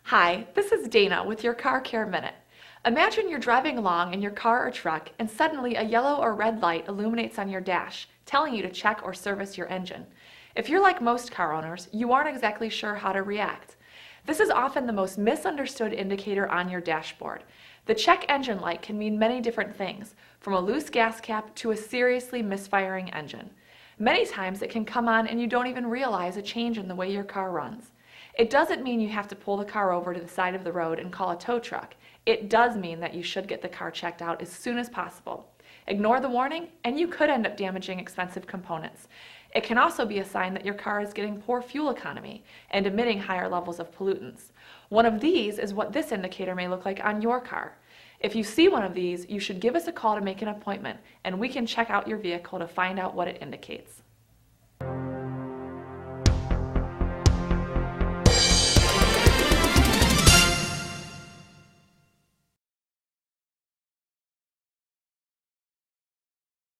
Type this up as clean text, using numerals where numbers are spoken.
Hi, this is Dana with your Car Care Minute. Imagine you're driving along in your car or truck and suddenly a yellow or red light illuminates on your dash, telling you to check or service your engine. If you're like most car owners, you aren't exactly sure how to react. This is often the most misunderstood indicator on your dashboard. The check engine light can mean many different things, from a loose gas cap to a seriously misfiring engine. Many times it can come on and you don't even realize a change in the way your car runs. It doesn't mean you have to pull the car over to the side of the road and call a tow truck. It does mean that you should get the car checked out as soon as possible. Ignore the warning and you could end up damaging expensive components. It can also be a sign that your car is getting poor fuel economy and emitting higher levels of pollutants. One of these is what this indicator may look like on your car. If you see one of these, you should give us a call to make an appointment and we can check out your vehicle to find out what it indicates.